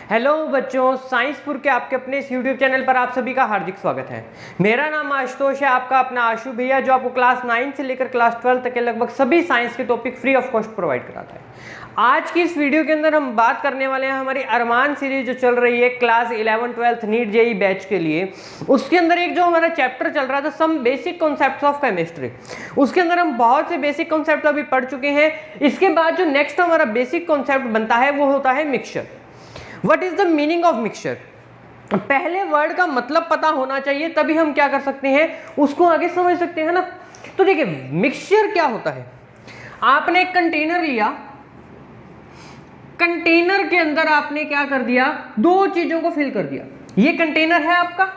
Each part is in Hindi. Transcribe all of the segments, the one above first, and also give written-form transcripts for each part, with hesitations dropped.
हेलो बच्चों, साइंसपुर के आपके अपने इस यूट्यूब चैनल पर आप सभी का हार्दिक स्वागत है। मेरा नाम आशुतोष है, आपका अपना आशु भैया, जो आपको क्लास 9 से लेकर क्लास 12 तक के लगभग सभी साइंस के topic free of cost provide कराता है। आज की इस वीडियो के अंदर हम बात करने वाले हैं हमारी अरमान सीरीज जो चल रही है क्लास 11 12 नीट जेईई बैच के लिए। उसके अंदर एक जो हमारा चैप्टर चल रहा था some basic concepts of chemistry, उसके अंदर हम बहुत से बेसिक कॉन्सेप्ट अभी पढ़ चुके हैं। इसके बाद जो नेक्स्ट हमारा बेसिक कॉन्सेप्ट बनता है वो होता है mixture. What is the meaning of mixture? पहले वर्ड का मतलब पता होना चाहिए, तभी हम क्या कर सकते हैं, उसको आगे समझ सकते हैं ना। तो देखिए मिक्सचर क्या होता है। आपने एक कंटेनर लिया, कंटेनर के अंदर आपने क्या कर दिया, दो चीजों को फिल कर दिया। ये कंटेनर है आपका,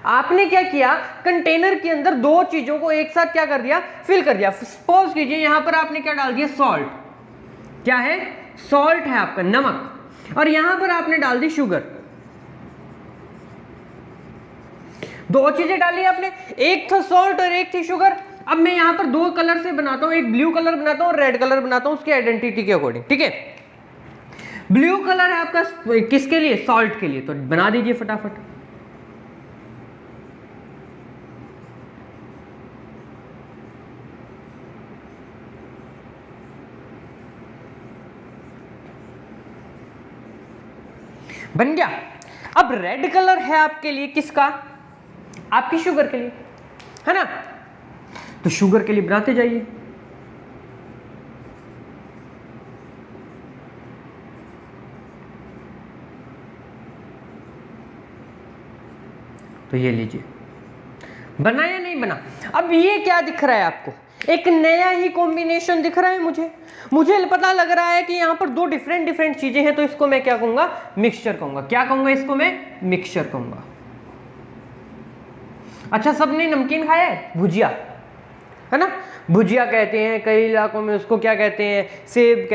आपने क्या किया, कंटेनर के अंदर दो चीजों को एक साथ क्या कर दिया, फिल कर दिया। सपोज कीजिए यहां पर आपने क्या डाल दिया, सॉल्ट। क्या है, सॉल्ट है आपका, नमक। और यहां पर आपने डाल दी शुगर। दो चीजें डाली आपने, एक था सॉल्ट और एक थी शुगर। अब मैं यहां पर दो कलर से बनाता हूं, एक ब्लू कलर बनाता हूं और रेड कलर बनाता हूं उसकी आइडेंटिटी के अकॉर्डिंग। ठीक है, ब्लू कलर है आपका किसके लिए, सॉल्ट के लिए, तो बना दीजिए फटाफट। बन गया। अब रेड कलर है आपके लिए किसका, आपकी शुगर के लिए, है ना। तो शुगर के लिए बनाते जाइए। तो ये लीजिए, बना या नहीं बना। अब ये क्या दिख रहा है आपको, एक नया ही कॉम्बिनेशन दिख रहा है। मुझे पता लग रहा है कि यहाँ पर दो डिफरेंट चीजें हैं, तो इसको मैं क्या कहूंगा, मिक्सचर कहूंगा। क्या कहूंगा इसको मैं, मिक्सचर कहूंगा। अच्छा, सबने नमकीन खाया है, भुजिया, है ना। भुजिया कहते हैं, कई इलाकों में उसको क्या कहते हैं, सेब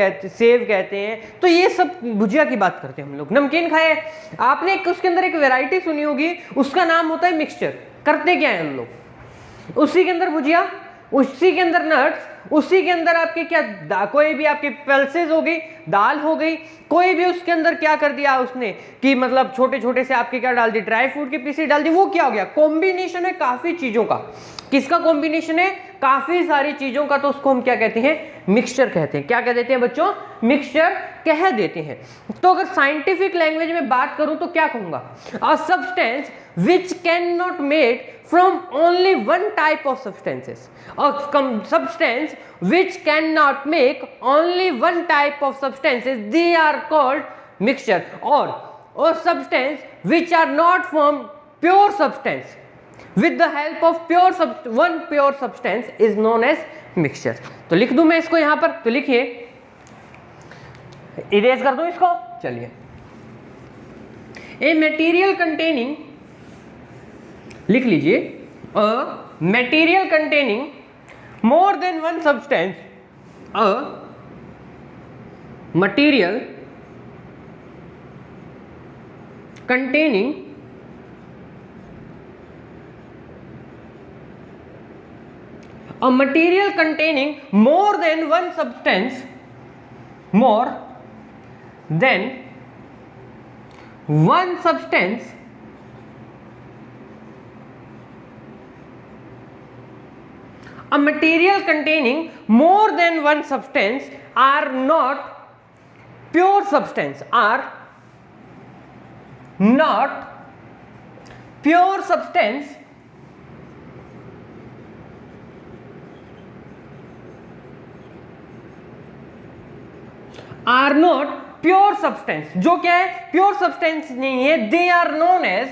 कहते हैं। तो ये सब भुजिया की बात करते हैं हम लोग। नमकीन खाए आपने, उसके अंदर एक वैरायटी सुनी होगी, उसका नाम होता है मिक्सचर। करते क्या है हम लोग, उसी के अंदर भुजिया, उसी के अंदर नट्स, उसी के अंदर आपके क्या कोई भी आपकी पल्सेस हो गई, दाल हो गई, कोई भी उसके अंदर क्या कर दिया उसने कि मतलब छोटे छोटे से आपके क्या डाल दी, ड्राई फ्रूट की पीसेस डाल दी। वो क्या हो गया, कॉम्बिनेशन है काफी चीजों का। किसका कॉम्बिनेशन है, काफी सारी चीजों का। तो उसको हम क्या कहते हैं, मिक्सचर कहते हैं। क्या कह देते हैं बच्चों, मिक्सचर कह देते हैं। तो अगर साइंटिफिक लैंग्वेज में बात करूं तो क्या कहूंगा, a substance which cannot made from only one type of substances. A substance which cannot make only one type of substances, they are called mixture. Or substance which are not from pure substance, with the help of one pure substance is known as mixture. तो लिख दूं मैं इसको यहां पर, तो लिखिए, इरेज कर दूं इसको। चलिए, a material containing, लिख लीजिए, a material containing more than one substance, a material containing more than one substance, more than one substance a material containing more than one substance are not pure substance, are not pure substance, are not pure substance। जो क्या है, प्योर सब्सटेंस नहीं है। they are known as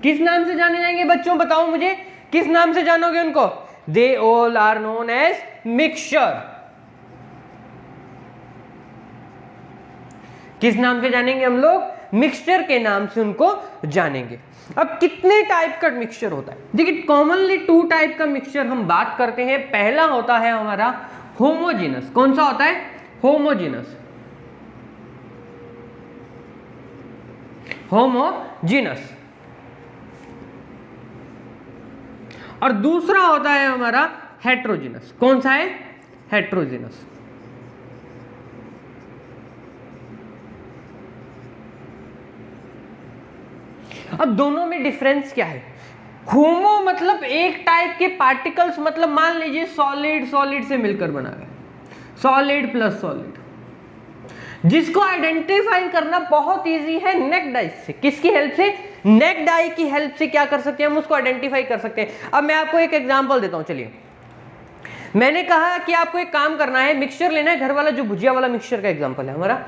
किस नाम से जाने जाएंगे बच्चों, बताओ मुझे, किस नाम से जानोगे उनको, they all are known as mixture। किस नाम से जानेंगे हम लोग, मिक्सचर के नाम से उनको जानेंगे। अब कितने टाइप का मिक्सचर होता है, देखिए कॉमनली 2 टाइप का मिक्सचर हम बात करते हैं। पहला होता है हमारा होमोजेनस। कौन सा होता है, होमोजेनस, होमोजेनस। और दूसरा होता है हमारा हेट्रोजीनस। कौन सा है? हेट्रोजीनस। अब दोनों में डिफरेंस क्या है? होमो मतलब एक टाइप के पार्टिकल्स, मतलब मान लीजिए सॉलिड सॉलिड से मिलकर बना है, सॉलिड प्लस सॉलिड, जिसको आइडेंटिफाई करना बहुत इजी है नेक डाई से। किसकी हेल्प से? नेक डाई की हेल्प से क्या कर सकते हैं हम? उसको आइडेंटिफाई कर सकते हैं। अब मैं आपको एक एग्जांपल देता हूं। चलिए, मैंने कहा कि आपको एक काम करना है, मिक्सचर लेना है, घर वाला जो भुजिया वाला मिक्सचर का एग्जांपल है हमारा,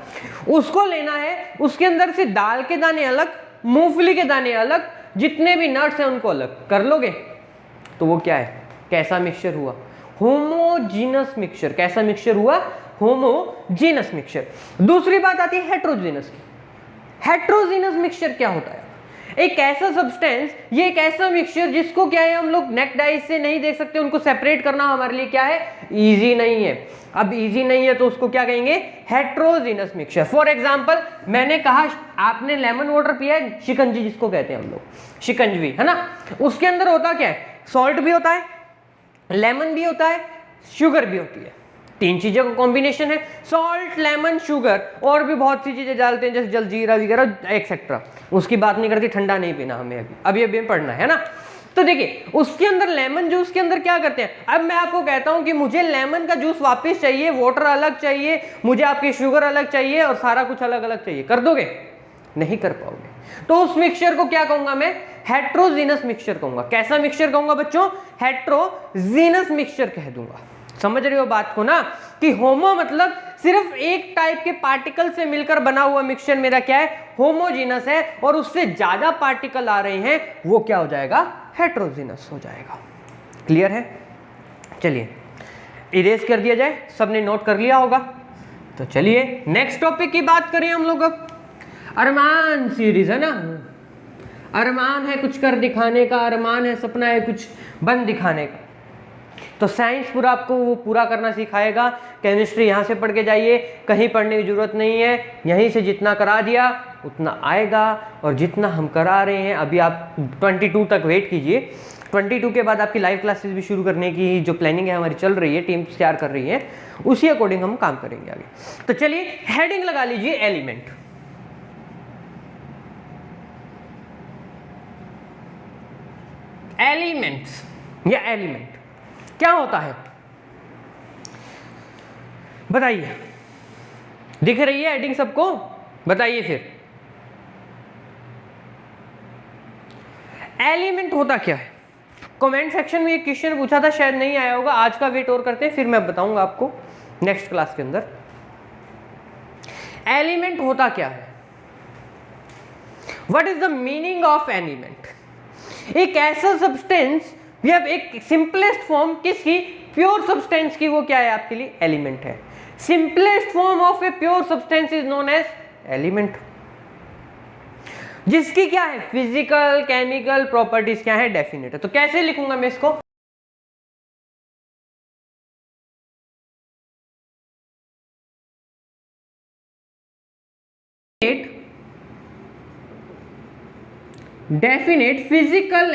उसको लेना है। उसके अंदर से दाल के दाने अलग, मूंगफली के दाने अलग, जितने भी नट्स हैं उनको अलग कर लोगे तो वो क्या है? कैसा मिक्सचर हुआ? Homogeneous mixture. कैसा मिक्सचर हुआ? Homogeneous mixture. दूसरी बात आती है हेट्रोजीनस की। हेट्रोजीनस मिक्सचर क्या होता है? एक ऐसा सब्सटेंस, ये एक ऐसा मिक्सचर जिसको क्या है हम लोग नेक डाई से नहीं देख सकते, उनको सेपरेट करना हमारे लिए क्या है? इजी नहीं है। अब इजी नहीं है तो उसको क्या कहेंगे? Heterogeneous mixture. फॉर एग्जांपल, मैंने कहा आपने लेमन वाटर पिया है, शिकंजी जिसको कहते हैं हम लोग, शिकंजवी, है ना? उसके अंदर होता क्या है? सॉल्ट भी होता है, लेमन भी होता है, शुगर भी होती है। तीन चीजों का कॉम्बिनेशन है, सॉल्ट, लेमन, शुगर। और भी बहुत सी चीजें डालते हैं जैसे जलजीरा वगैरह एक्सेट्रा। उसकी बात नहीं करती, ठंडा नहीं पीना हमें अभी पढ़ना है ना। तो देखिए, उसके अंदर लेमन जूस के अंदर क्या करते हैं? अब मैं आपको कहता हूं कि मुझे लेमन का जूस वापस चाहिए, वाटर अलग चाहिए, मुझे आपकी शुगर अलग चाहिए और सारा कुछ अलग अलग चाहिए, कर दोगे? नहीं कर पाओगे। तो उस मिक्सचर को क्या कहूंगा मैं? हेट्रोजीनस मिक्सचर कहूंगा। कैसा मिक्सचर कहूंगा बच्चों? हेट्रोजीनस मिक्सचर कह दूंगा। समझ रहे हो बात को ना, कि होमो मतलब सिर्फ एक टाइप के पार्टिकल से मिलकर बना हुआ मिक्सचर मेरा क्या है? होमोजीनस है। और उससे ज्यादा पार्टिकल आ रहे हैं, वो क्या हो जाएगा? हेट्रोजीनस हो जाएगा। क्लियर है? चलिए इरेज कर दिया जाए, सबने नोट कर लिया होगा। तो चलिए नेक्स्ट टॉपिक की बात करें हम लोग। अब अरमान सीरीज है ना, अरमान है कुछ कर दिखाने का, अरमान है सपना है कुछ बन दिखाने का। तो साइंस पूरा आपको वो पूरा करना सिखाएगा। केमिस्ट्री यहाँ से पढ़ के जाइए, कहीं पढ़ने की जरूरत नहीं है, यहीं से जितना करा दिया उतना आएगा। और जितना हम करा रहे हैं, अभी आप 22 तक वेट कीजिए, 22 के बाद आपकी लाइव क्लासेस भी शुरू करने की जो प्लानिंग है हमारी चल रही है, टीम तैयार कर रही है, उसी अकॉर्डिंग हम काम करेंगे आगे। तो चलिए हेडिंग लगा लीजिए एलिमेंट। एलिमेंट्स या एलिमेंट क्या होता है बताइए? दिख रही है हेडिंग सबको? बताइए फिर एलिमेंट होता क्या है? कमेंट सेक्शन में एक क्वेश्चन पूछा था, शायद नहीं आया होगा, आज का वेट और करते हैं, फिर मैं बताऊंगा आपको नेक्स्ट क्लास के अंदर। एलिमेंट होता क्या है? What is the meaning of element? एक ऐसा सब्सटेंस, एक सिंपलेस्ट फॉर्म किसकी? प्योर सब्सटेंस की, वो क्या है आपके लिए? एलिमेंट है। Simplest form of a pure substance is known as element, जिसकी क्या है? फिजिकल केमिकल प्रॉपर्टीज क्या है? डेफिनेट है। तो कैसे लिखूंगा मैं इसको? Definite physical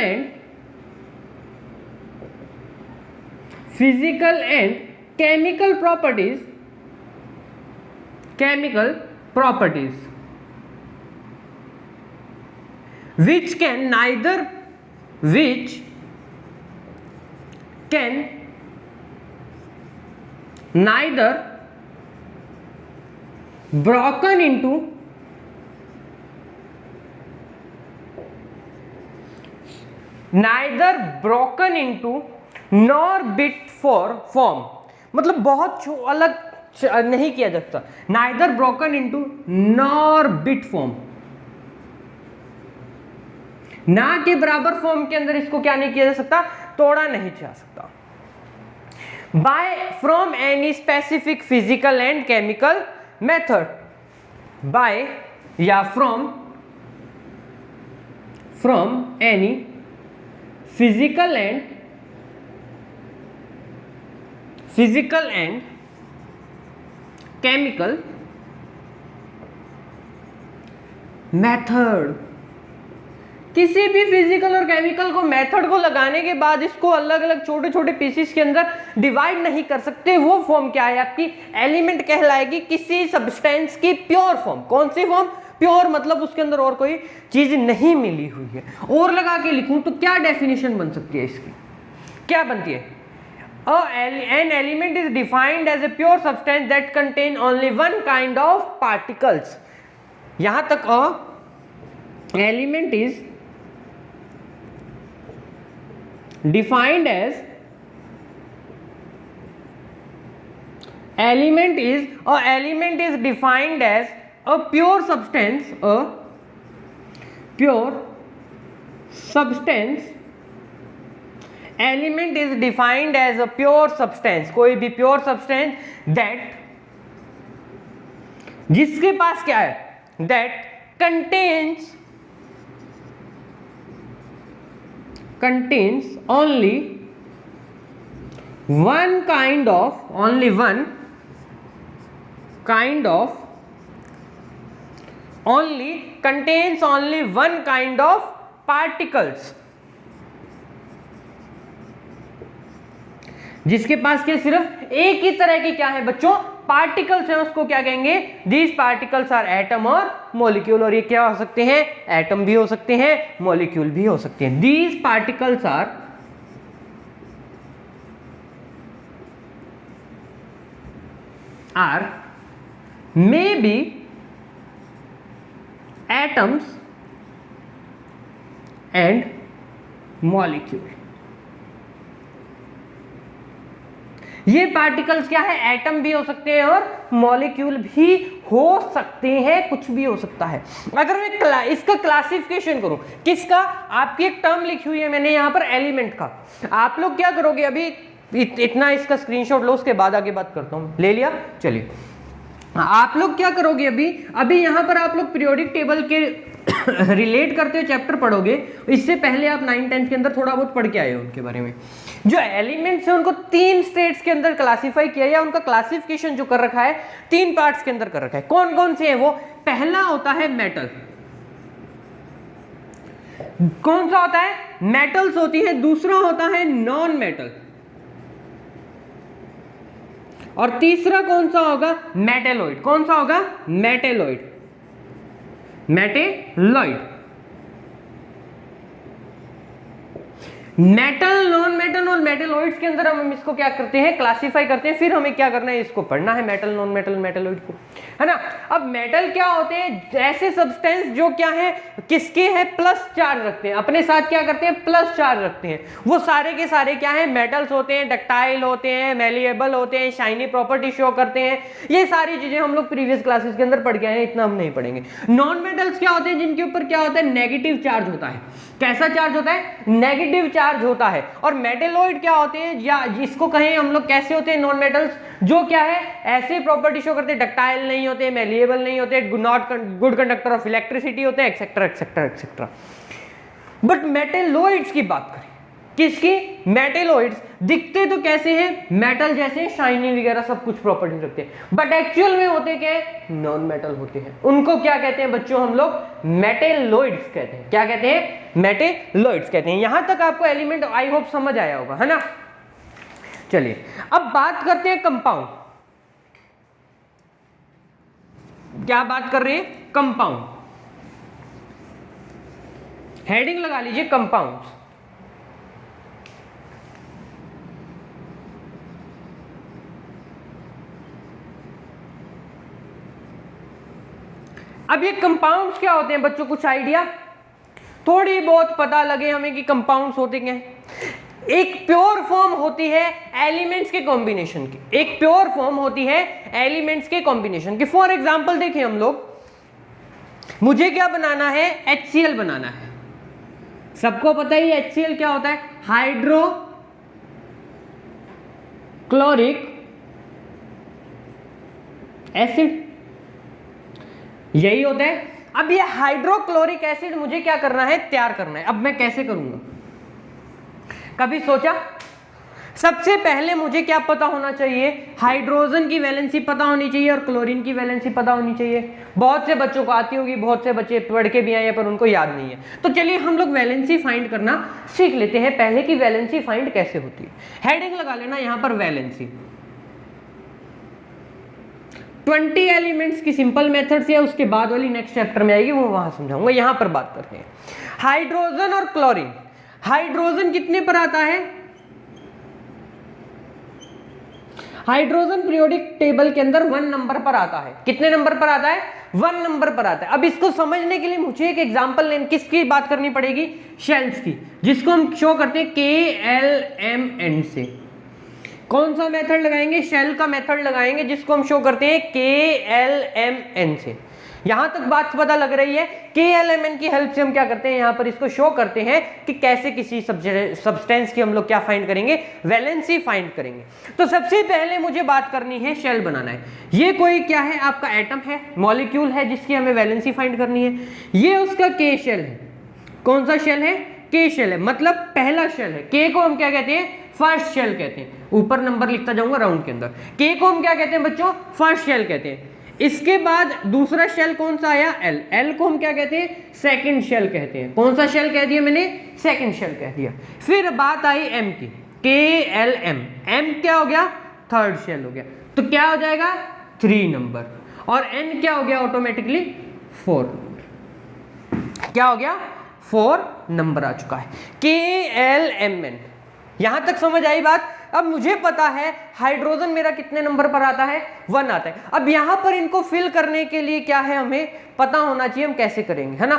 and chemical properties which can neither broken into nor bit for form, मतलब बहुत अलग नहीं किया जा सकता। neither broken into nor bit form, ना के बराबर फॉर्म के अंदर इसको क्या नहीं किया जा सकता? तोड़ा नहीं जा सकता। By from any specific physical and chemical method, by या from any physical and chemical method, किसी भी फिजिकल और केमिकल को मेथड को लगाने के बाद इसको अलग अलग छोटे छोटे पीसेस के अंदर डिवाइड नहीं कर सकते, वो फॉर्म क्या है आपकी? एलिमेंट कहलाएगी किसी सब्सटेंस की प्योर फॉर्म। कौन सी फॉर्म? प्योर, मतलब उसके अंदर और कोई चीज नहीं मिली हुई है। और लगा के लिखूं तो क्या डेफिनेशन बन सकती है इसकी? क्या बनती है? An element is defined as a pure substance that contain only one kind of particles. यहां तक element is defined as defined as a pure substance, element is defined as a pure substance, कोई भी pure substance that, जिसके पास क्या है? that contains only one kind of particles, जिसके पास के सिर्फ एक ही तरह की क्या है बच्चों? पार्टिकल्स हैं, उसको क्या कहेंगे? दीज पार्टिकल्स आर एटम और मॉलिक्यूल। और ये क्या हो सकते हैं? एटम भी हो सकते हैं, मॉलिक्यूल भी हो सकते हैं। These particles are may be atoms and molecule. ये पार्टिकल्स क्या है? एटम भी हो सकते हैं और मॉलिक्यूल भी हो सकते हैं, कुछ भी हो सकता है। अगर मैं इसका क्लासिफिकेशन करूं, किसका? आपकी एक टर्म लिखी हुई है मैंने यहां पर, एलिमेंट का। आप लोग क्या करोगे? अभी इतना इसका स्क्रीनशॉट लो, उसके बाद आगे बात करता हूं। ले लिया? चलिए, आप लोग क्या करोगे? अभी यहां पर आप लोग पीरियोडिक टेबल के रिलेट करते हुए चैप्टर पढ़ोगे। इससे पहले आप 9-10 के अंदर थोड़ा बहुत पढ़ के आए हो उनके बारे में। जो एलिमेंट्स हैं उनको 3 स्टेट्स के अंदर क्लासिफाई किया, या उनका क्लासिफिकेशन जो कर रखा है 3 पार्ट्स के अंदर कर रखा है। कौन कौन से हैं वो? पहला होता है मेटल। कौन सा होता है? मेटल्स होती है। दूसरा होता है नॉन मेटल, और तीसरा कौन सा होगा? मेटेलॉइड। कौन सा होगा? मेटेलॉइड। मेटल, नॉन मेटल और मेटेलॉइड्स के अंदर हम इसको क्या करते हैं? क्लासिफाई करते हैं। फिर हमें क्या करना है? इसको पढ़ना है, मेटल, नॉन मेटल, मेटेलॉइड को, है ना। अब मेटल क्या होते हैं? ऐसे सब्सटेंस जो क्या है, किसके है? प्लस चार्ज रखते हैं, अपने साथ क्या करते हैं? प्लस चार्ज रखते हैं। वो सारे के सारे क्या है? मेटल्स होते हैं, डक्टाइल होते हैं, मेलिएबल होते हैं, शाइनी प्रॉपर्टी शो करते हैं। ये सारी चीजें हम लोग प्रीवियस क्लासेस के अंदर पढ़ के आए हैं, इतना हम नहीं पढ़ेंगे। नॉन मेटल्स क्या होते हैं? जिनके ऊपर क्या होता है? नेगेटिव चार्ज होता है। कैसा चार्ज होता है? नेगेटिव चार्ज होता है। और मेटेलॉइड क्या होते हैं, या जिसको कहें हम लोग, कैसे होते हैं? नॉन मेटल्स जो क्या है? ऐसे प्रॉपर्टी शो करते हैं, डक्टाइल नहीं होते, मेलिएबल नहीं होते, not good conductor of electricity होते हैं, etcetera etcetera etcetera. But metalloids की बात करें, किसकी? मेटेलॉइड्स दिखते तो कैसे हैं? मेटल जैसे, शाइनी वगैरह सब कुछ प्रॉपर्टी रखते हैं, बट एक्चुअल में होते क्या है? नॉन मेटल होते हैं। उनको क्या कहते हैं बच्चों? हम लोग मेटेलॉइड्स कहते हैं। क्या कहते हैं? मेटेलॉइड्स कहते हैं। यहां तक आपको एलिमेंट आई होप समझ आया होगा, है ना। चलिए, अब बात करते हैं कंपाउंड। क्या बात कर रहे हैं? कंपाउंड। हेडिंग लगा लीजिए, कंपाउंड्स। अब ये कंपाउंड्स क्या होते हैं बच्चों? कुछ आइडिया, थोड़ी बहुत पता लगे हमें कि कंपाउंड्स होते क्या हैं। एक प्योर फॉर्म होती है एलिमेंट्स के कॉम्बिनेशन की, एक प्योर फॉर्म होती है एलिमेंट्स के कॉम्बिनेशन की। फॉर एग्जांपल देखें हम लोग, मुझे क्या बनाना है? HCl बनाना है। सबको पता ही HCl क्या होता है? हाइड्रोक्लोरिक एसिड, यही होता है। अब ये हाइड्रोक्लोरिक एसिड मुझे क्या करना है? तैयार करना है। अब मैं कैसे करूंगा? कभी सोचा? सबसे पहले मुझे क्या पता होना चाहिए, हाइड्रोजन की वैलेंसी पता होनी चाहिए और क्लोरीन की वैलेंसी पता होनी चाहिए। बहुत से बच्चों को आती होगी, बहुत से बच्चे पढ़ के भी आए हैं पर उनको याद नहीं है। तो चलिए हम लोग वैलेंसी फाइंड करना सीख लेते हैं पहले कि वैलेंसी फाइंड कैसे होती है। हेडिंग लगा लेना यहां पर वैलेंसी। 20 एलिमेंट्स की सिंपल मेथड से उसके बाद वाली नेक्स्ट चैप्टर में आएगी, वो वहां समझाऊंगा। यहां पर बात करते हैं हाइड्रोजन और क्लोरीन। हाइड्रोजन कितने पर आता है, हाइड्रोजन पीरियोडिक टेबल के अंदर 1 नंबर पर आता है। कितने नंबर पर आता है, 1 नंबर पर आता है। अब इसको समझने के लिए मुझे एक एग्जांपल लेने किसकी बात करनी पड़ेगी, शेल्स की, जिसको हम शो करते हैं KLMN से। कौन सा मेथड लगाएंगे, शेल का मेथड लगाएंगे, जिसको हम शो करते हैं KLMN से। यहां तक बात पता लग रही है। KLMN की हेल्प से हम क्या करते हैं, यहां पर इसको शो करते हैं कि कैसे किसी सब्सटेंस की हम लोग क्या फाइंड करेंगे, वैलेंसी फाइंड करेंगे। तो सबसे पहले मुझे बात करनी है, शेल बनाना है। ये कोई क्या है, आपका एटम है, मॉलिक्यूल है, जिसकी हमें वैलेंसी फाइंड करनी है। ये उसका K शेल है। कौन सा शेल है, K शेल है, मतलब पहला शेल है। K को हम क्या कहते हैं, फर्स्ट शेल कहते हैं। ऊपर नंबर लिखता जाऊंगा राउंड के अंदर। K को हम क्या कहते हैं बच्चों, फर्स्ट शेल कहते हैं। इसके बाद दूसरा शेल कौन सा आया, L। L को हम क्या कहते हैं, सेकंड शेल कहते हैं। कौन सा शेल कह दिया मैंने, सेकंड शेल कह दिया। फिर बात आई M की, KLM। M क्या हो गया, थर्ड शेल हो गया। तो क्या हो जाएगा, 3 नंबर। और N क्या हो गया, ऑटोमेटिकली 4 नंबर। क्या हो गया, 4 नंबर आ चुका है। KLMN। यहां तक समझ आई बात। अब मुझे पता है हाइड्रोजन मेरा कितने नंबर पर आता है, 1 आता है। अब यहां पर इनको फिल करने के लिए क्या है, हमें पता होना चाहिए हम कैसे करेंगे, है ना।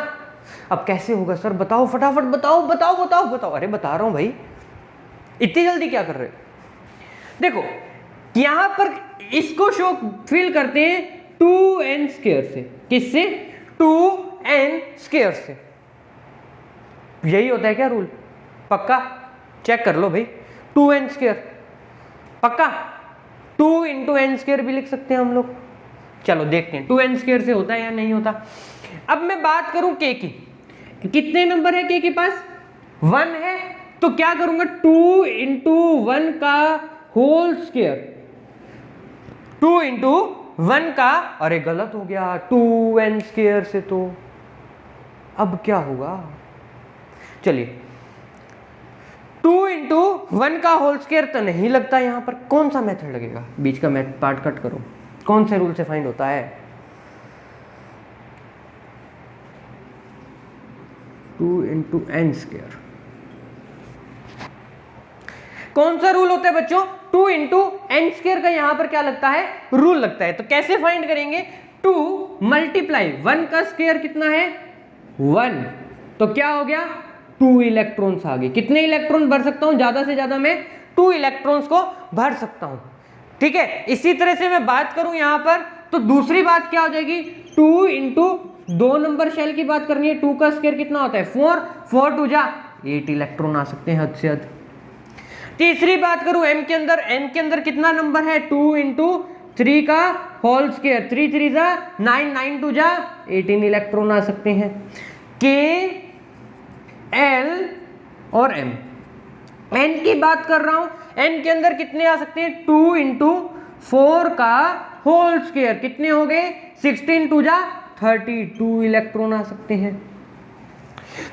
अब कैसे होगा सर, बताओ फटाफट, बताओ बताओ बताओ बताओ। अरे बता रहा हूं भाई, इतनी जल्दी क्या कर रहे हो। देखो यहां पर इसको शो फिल करते हैं 2n² से। किससे, 2n² से। यही होता है क्या रूल, पक्का चेक कर लो भाई। 2n², पक्का। 2 × n² भी लिख सकते हैं हम लोग। चलो देखते हैं 2n² से होता है या नहीं होता। अब मैं बात करूं K की, कितने नंबर है K के पास, 1 है। तो क्या करूंगा, 2 × 1 का होल स्क्वायर, 2 × 1 का, अरे गलत हो गया, 2n² से। तो अब क्या होगा, चलिए 2 × 1 का होल स्क्वायर तो नहीं लगता। यहां पर कौन सा मेथड लगेगा, बीच का पार्ट कट करो, कौन से रूल से फाइंड होता है, 2 × n²। कौन सा रूल होता है बच्चों, 2 × n² का यहां पर क्या लगता है, रूल लगता है। तो कैसे फाइंड करेंगे, 2 × 1 का स्क्वायर कितना है, 1। तो क्या हो गया, 2 इलेक्ट्रॉन्स आ गए। कितने इलेक्ट्रॉन भर सकता हूं, ज्यादा से ज्यादा मैं 2 इलेक्ट्रॉन्स को भर सकता हूं। ठीक है, इसी तरह से मैं बात करूं यहां पर, तो दूसरी बात क्या हो जाएगी, 2 × 2 नंबर शेल की बात करनी है। 2 का स्क्वायर कितना होता है, 4। 4 2 जा 8 इलेक्ट्रॉन आ सकते हैं हद से हद। तीसरी बात करूं M के अंदर, N के अंदर कितना नंबर है, 2 × 3 का होल स्क्वायर, 3 3 जा 9, 9 2 जा 18 इलेक्ट्रॉन आ सकते हैं। K, L और M। N की बात कर रहा हूं, N के अंदर कितने आ सकते हैं, 2 × 4 का होल स्क्वायर, कितने हो गए, 16 2 जा 32 इलेक्ट्रॉन आ सकते हैं।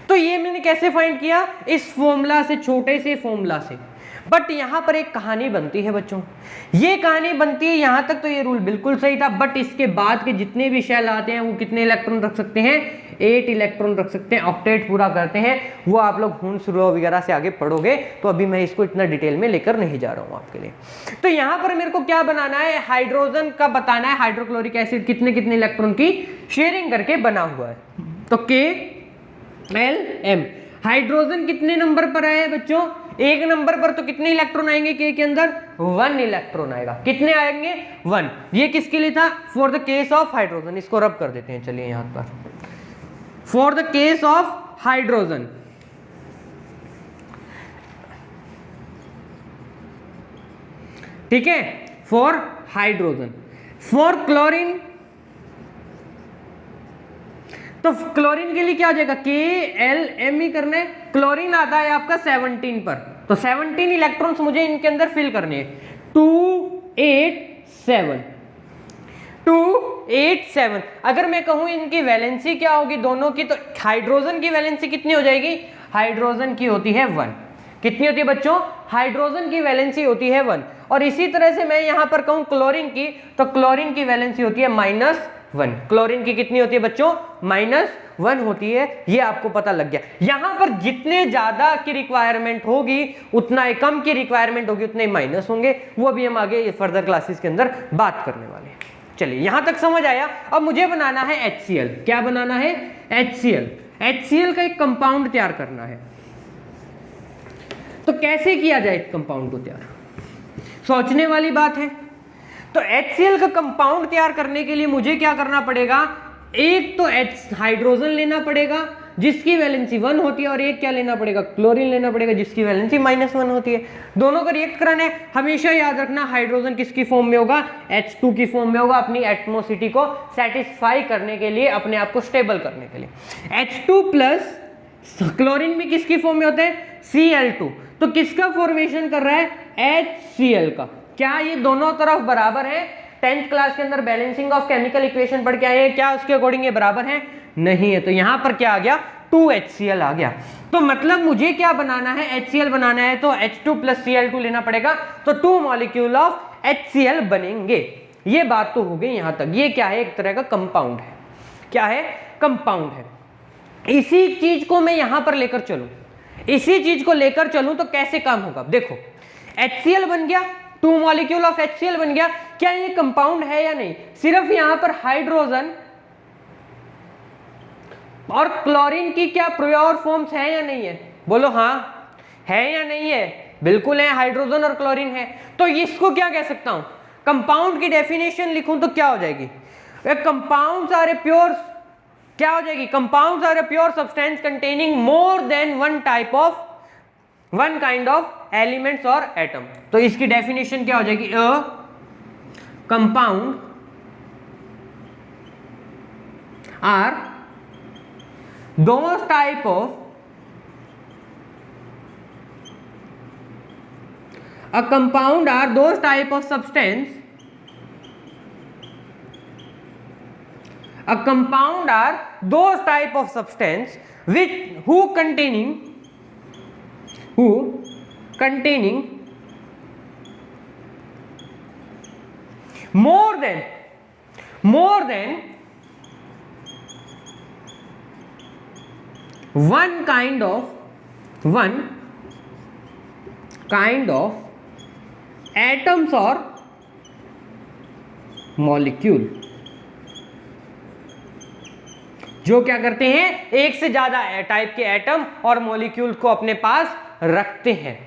तो ये मैंने कैसे फाइंड किया, इस फॉर्मूला से, छोटे से फॉर्मूला से। बट यहां पर एक कहानी बनती है बच्चों, ये कहानी बनती है। यहां तक तो ये रूल बिल्कुल सही था, बट इसके बाद के जितने भी शेल आते हैं वो कितने इलेक्ट्रॉन रख सकते हैं, 8 इलेक्ट्रॉन रख सकते हैं। ऑक्टेट पूरा करते हैं, वो आप लोग हुंस लॉ वगैरह से आगे पढ़ोगे। तो अभी मैं इसको इतना डिटेल में लेकर नहीं जा रहा हूं आपके लिए। तो यहां पर मेरे को क्या बनाना है, हाइड्रोजन का बताना है, हाइड्रोक्लोरिक एसिड कितने कितने इलेक्ट्रॉन की शेयरिंग करके बना हुआ है। तो KLM, हाइड्रोजन कितने नंबर पर है बच्चों, 1 नंबर पर। तो कितने इलेक्ट्रॉन आएंगे K के अंदर, 1 इलेक्ट्रॉन आएगा। कितने आएंगे, 1। ये किसके लिए था, for the case of hydrogen. इसको रब कर देते हैं, चलिए यहां पर, for the case of hydrogen. ठीक है, फॉर हाइड्रोजन। फॉर क्लोरीन, तो क्लोरीन के लिए क्या हो जाएगा, KLM ही करना है। क्लोरीन आता है आपका 17 पर, तो 17 इलेक्ट्रॉन्स मुझे इनके अंदर फिल करने हैं। 287 अगर मैं कहूं इनकी वैलेंसी क्या होगी दोनों की, तो हाइड्रोजन की वैलेंसी कितनी हो जाएगी, हाइड्रोजन की होती है 1। कितनी होती है बच्चों, हाइड्रोजन की वैलेंसी होती है 1। और इसी तरह से मैं यहां पर कहूं क्लोरीन की, तो क्लोरीन की वैलेंसी होती है -1। क्लोरीन की कितनी होती है बच्चों, -1 होती है। ये आपको पता लग गया। यहां पर जितने ज्यादा की रिक्वायरमेंट होगी उतना ही कम की रिक्वायरमेंट होगी, उतने ही माइनस होंगे। वो अभी हम आगे फर्दर क्लासेस के अंदर बात करने वाले हैं। चलिए यहां तक समझ आया। अब मुझे बनाना है HCl। क्या बनाना है, HCl। HCl का एक कंपाउंड तैयार करना है। तो कैसे किया जाए इस कंपाउंड को तैयार, सोचने वाली बात है। तो HCl का कंपाउंड तैयार करने के लिए मुझे क्या करना पड़ेगा, एक तो हाइड्रोजन लेना पड़ेगा जिसकी वैलेंसी 1 होती है, और एक क्या लेना पड़ेगा, क्लोरीन लेना पड़ेगा जिसकी वैलेंसी -1 होती है। दोनों का रिएक्ट कराना है। हमेशा याद रखना हाइड्रोजन किसकी फॉर्म में होगा, H2 की फॉर्म में होगा, अपनी एटमोसिटी को सेटिस्फाई करने के लिए, अपने आप को स्टेबल करने के लिए। H2 प्लस क्लोरीन में किसकी फॉर्म में होता है, Cl2। तो किसका फॉर्मेशन कर रहा है, HCl का। क्या ये दोनों तरफ बराबर है, 10th क्लास के अंदर बैलेंसिंग ऑफ केमिकल इक्वेशन पढ़ के आए हैं, क्या उसके अकॉर्डिंग ये बराबर है, नहीं है। तो यहां पर क्या आ गया, 2HCl आ गया। तो मतलब मुझे क्या बनाना है, HCl बनाना है, तो H2 प्लस Cl2 लेना पड़ेगा, तो 2 मॉलिक्यूल ऑफ HCl बनेंगे। ये बात तो हो गई यहां तक। ये क्या है, एक तरह का कंपाउंड है। क्या है, कंपाउंड है। इसी चीज को मैं यहां पर लेकर चलूं, इसी चीज को लेकर चलूं तो कैसे काम होगा। देखो HCl बन गया, 2 मॉलिक्यूल ऑफ HCl बन गया। क्या ये कंपाउंड है या नहीं, सिर्फ यहां पर हाइड्रोजन और क्लोरीन की क्या प्योर फॉर्म्स है या नहीं है, बोलो हाँ है या नहीं है, बिल्कुल है, हाइड्रोजन और क्लोरीन है। तो इसको क्या कह सकता हूं, कंपाउंड की डेफिनेशन लिखूं तो क्या हो जाएगी, कंपाउंड्स आर ए प्योर, क्या हो जाएगी, compounds are a pure substance containing more than one kind of elements और एटम। तो इसकी डेफिनेशन क्या हो जाएगी, a compound are those type of a compound are those type of substance, a compound are those type of substance which who containing more than one kind of atoms or molecule, जो क्या करते हैं, एक से ज्यादा टाइप के एटम और मॉलिक्यूल को अपने पास रखते हैं।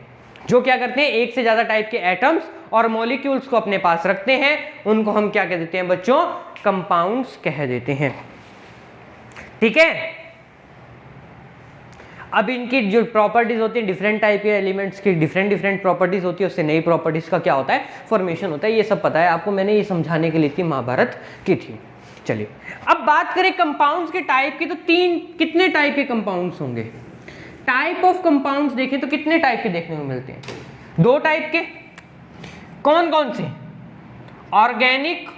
जो क्या करते हैं, एक से ज्यादा टाइप के एटम्स और मॉलिक्यूल्स को अपने पास रखते हैं, उनको हम क्या कह देते हैं बच्चों, कंपाउंड्स कह देते हैं। ठीक है। अब इनकी जो प्रॉपर्टीज होती है, डिफरेंट टाइप के एलिमेंट्स की डिफरेंट प्रॉपर्टीज होती है, उससे नई प्रॉपर्टीज का क्या होता है, फॉर्मेशन होता है। ये सब पता है आपको, मैंने ये समझाने के लिए थी, महाभारत की थी। चलिए अब बात करें कंपाउंड्स के टाइप की, तो कितने टाइप के कंपाउंड्स होंगे, टाइप ऑफ कंपाउंड्स देखें तो कितने टाइप के देखने को मिलते हैं, 2 टाइप के। कौन कौन से, ऑर्गेनिक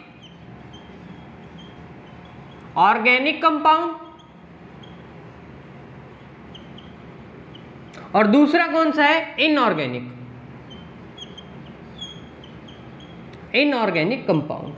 कंपाउंड, और दूसरा कौन सा है, इनऑर्गेनिक कंपाउंड।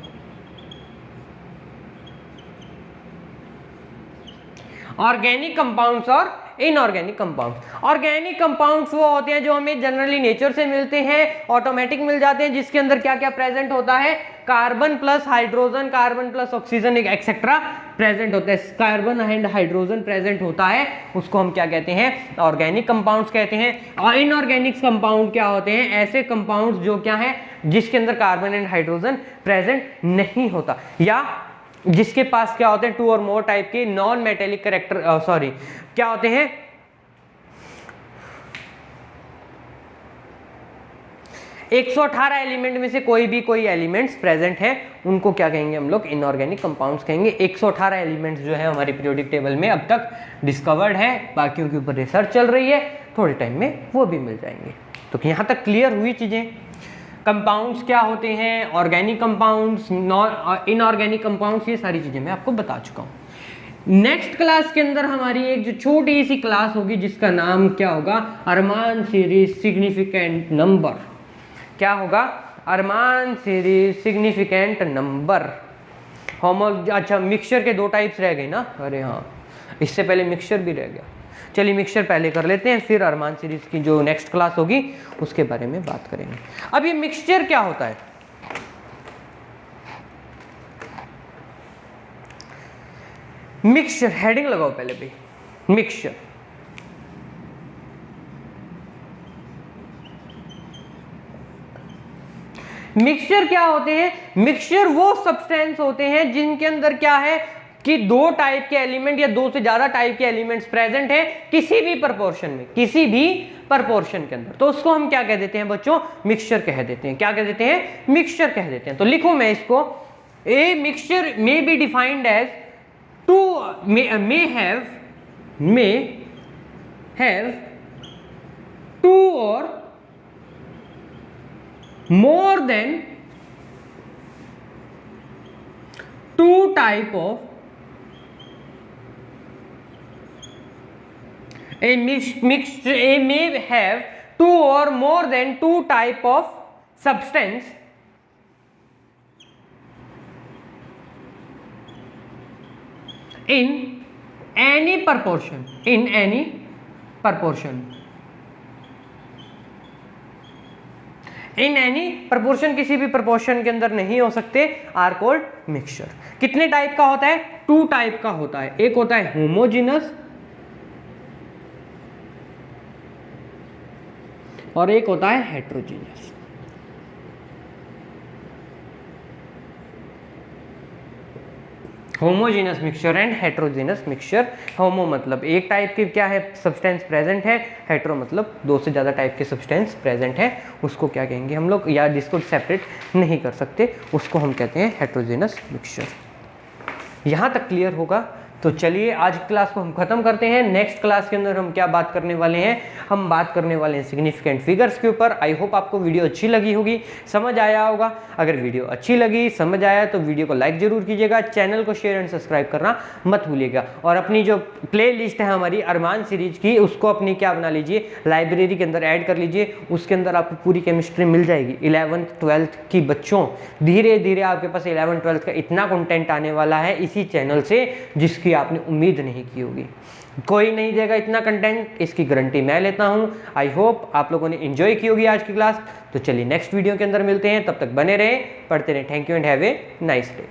ऑर्गेनिक कंपाउंड्स और इनऑर्गेनिक कंपाउंड्स। ऑर्गेनिक कंपाउंड्स वो होते हैं जो हमें जनरली नेचर से मिलते हैं, ऑटोमेटिक मिल जाते हैं, जिसके अंदर क्या क्या प्रेजेंट होता है, carbon plus hydrogen, carbon plus oxygen etcetera present होता है। कार्बन एंड हाइड्रोजन प्रेजेंट होता है, उसको हम क्या कहते हैं, ऑर्गेनिक कंपाउंड्स कहते हैं। और इनऑर्गेनिक कंपाउंड क्या होते हैं, ऐसे कंपाउंड्स जो क्या है, जिसके अंदर कार्बन एंड हाइड्रोजन प्रेजेंट नहीं होता, या जिसके पास क्या होते हैं, 2 और मोर टाइप के नॉन मेटेलिक कैरेक्टर, क्या होते हैं, 118 एलिमेंट में से कोई एलिमेंट्स प्रेजेंट है, उनको क्या कहेंगे हम लोग, इनऑर्गेनिक कंपाउंड्स कहेंगे। 118 एलिमेंट्स जो है हमारे पीरियोडिक टेबल में अब तक डिस्कवर्ड है, बाकियों के ऊपर रिसर्च चल रही है, थोड़े टाइम में वो भी मिल जाएंगे। तो यहाँ तक क्लियर हुई चीज़ें। कंपाउंड्स क्या होते हैं, ऑर्गेनिक कंपाउंड्स, इनऑर्गेनिक कंपाउंड्स, ये सारी चीज़ें मैं आपको बता चुका हूँ। नेक्स्ट क्लास के अंदर हमारी एक जो छोटी सी क्लास होगी जिसका नाम क्या होगा, अरमान सीरीज सिग्निफिकेंट नंबर। क्या होगा, अरमान सीरीज सिग्निफिकेंट नंबर। अच्छा, मिक्सचर के 2 टाइप्स रह गए ना, अरे हाँ, इससे पहले मिक्सचर भी रह गया। चलिए मिक्सचर पहले कर लेते हैं, फिर अरमान सीरीज की जो नेक्स्ट क्लास होगी उसके बारे में बात करेंगे। अब ये मिक्सचर क्या होता है, मिक्सचर हेडिंग लगाओ पहले भाई, मिक्सचर। मिक्सचर क्या होते हैं, मिक्सचर वो सब्सटेंस होते हैं जिनके अंदर क्या है कि 2 टाइप के एलिमेंट या 2 से ज्यादा टाइप के एलिमेंट्स प्रेजेंट है किसी भी प्रोपोर्शन में, किसी भी प्रोपोर्शन के अंदर, तो उसको हम क्या कह देते हैं बच्चों, मिक्सचर कह देते हैं। क्या कह देते हैं, मिक्सचर कह देते हैं। तो लिखूं मैं इसको, a mixture may be defined as may have 2 or more than 2 type of may have 2 or more than 2 type of substance in any proportion, in any proportion, in any proportion, किसी भी proportion के अंदर नहीं हो सकते, are called mixture। कितने टाइप का होता है, 2 टाइप का होता है। एक होता है होमोजेनस और एक होता है heterogeneous. Homogeneous mixture and heterogeneous mixture. Homo मतलब एक टाइप के क्या है सब्सटेंस प्रेजेंट है, हेट्रो मतलब 2 से ज़्यादा टाइप के सब्सटेंस प्रेजेंट है, उसको क्या कहेंगे हम लोग, या जिसको सेपरेट नहीं कर सकते उसको हम कहते हैं हेट्रोजेनस मिक्सचर। यहाँ तक क्लियर होगा। तो चलिए आज की क्लास को हम खत्म करते हैं। नेक्स्ट क्लास के अंदर हम क्या बात करने वाले हैं, हम बात करने वाले हैं सिग्निफिकेंट फिगर्स के ऊपर। आई होप आपको वीडियो अच्छी लगी होगी, समझ आया होगा। अगर वीडियो अच्छी लगी, समझ आया तो वीडियो को लाइक जरूर कीजिएगा, चैनल को शेयर एंड सब्सक्राइब करना मत भूलिएगा। और अपनी जो प्ले लिस्ट है हमारी अरमान सीरीज की, उसको अपनी क्या बना लीजिए, लाइब्रेरी के अंदर ऐड कर लीजिए। उसके अंदर आपको पूरी केमिस्ट्री मिल जाएगी। 11th 12th की बच्चों, धीरे धीरे आपके पास 11th 12th का इतना कंटेंट आने वाला है इसी चैनल से जिसकी आपने उम्मीद नहीं की होगी। कोई नहीं देगा इतना कंटेंट, इसकी गारंटी मैं लेता हूं। आई होप आप लोगों ने एंजॉय की होगी आज की क्लास। तो चलिए नेक्स्ट वीडियो के अंदर मिलते हैं, तब तक बने रहें, पढ़ते रहें। Thank you and have a nice day.